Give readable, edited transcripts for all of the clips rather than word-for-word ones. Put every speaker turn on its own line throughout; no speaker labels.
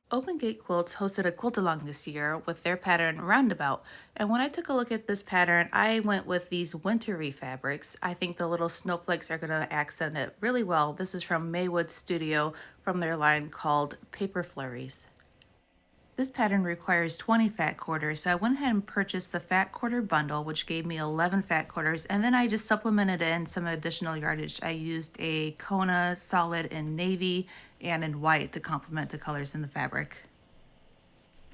Open Gate Quilts hosted a quilt-along this year with their pattern Roundabout. And when I took a look at this pattern, I went with these wintry fabrics. I think the little snowflakes are going to accent it really well. This is from Maywood Studio from their line called Paper Flurries. This pattern requires 20 fat quarters, so I went ahead and purchased the fat quarter bundle, which gave me 11 fat quarters, and then I just supplemented in some additional yardage. I used a Kona solid in navy and in white to complement the colors in the fabric.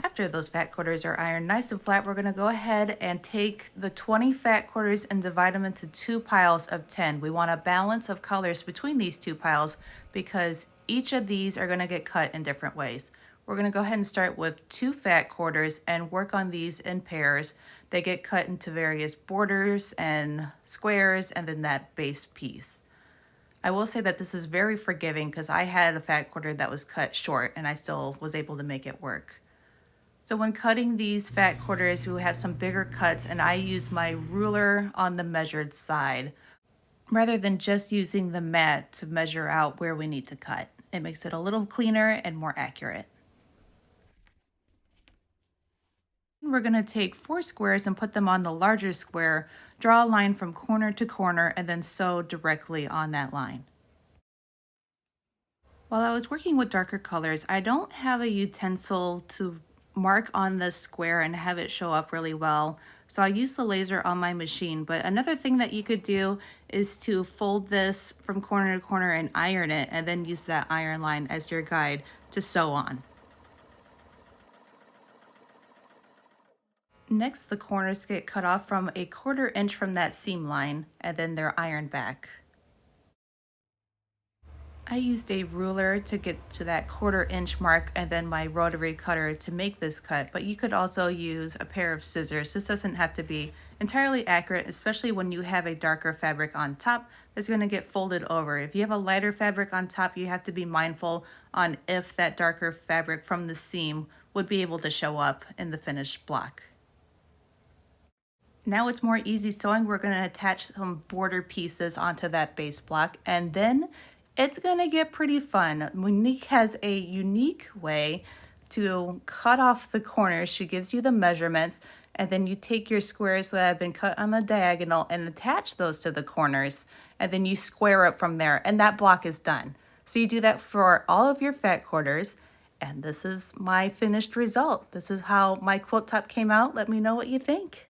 After those fat quarters are ironed nice and flat, we're going to go ahead and take the 20 fat quarters and divide them into two piles of 10. We want a balance of colors between these two piles because each of these are going to get cut in different ways. We're going to go ahead and start with two fat quarters and work on these in pairs. They get cut into various borders and squares and then that base piece. I will say that this is very forgiving because I had a fat quarter that was cut short and I still was able to make it work. So when cutting these fat quarters, we have some bigger cuts and I use my ruler on the measured side rather than just using the mat to measure out where we need to cut. It makes it a little cleaner and more accurate. We're going to take 4 squares and put them on the larger square, draw a line from corner to corner, and then sew directly on that line. While I was working with darker colors, I don't have a utensil to mark on the square and have it show up really well. So I use the laser on my machine. But another thing that you could do is to fold this from corner to corner and iron it, and then use that iron line as your guide to sew on. Next, the corners get cut off from a 1/4 inch from that seam line, and then they're ironed back. I used a ruler to get to that 1/4 inch mark and then my rotary cutter to make this cut, but you could also use a pair of scissors. This doesn't have to be entirely accurate, especially when you have a darker fabric on top that's going to get folded over. If you have a lighter fabric on top, you have to be mindful on if that darker fabric from the seam would be able to show up in the finished block. Now it's more easy sewing. We're going to attach some border pieces onto that base block, and then it's going to get pretty fun. Monique has a unique way to cut off the corners. She gives you the measurements, and then you take your squares that have been cut on the diagonal and attach those to the corners, and then you square up from there, and that block is done. So you do that for all of your fat quarters, and this is my finished result. This is how my quilt top came out. Let me know what you think.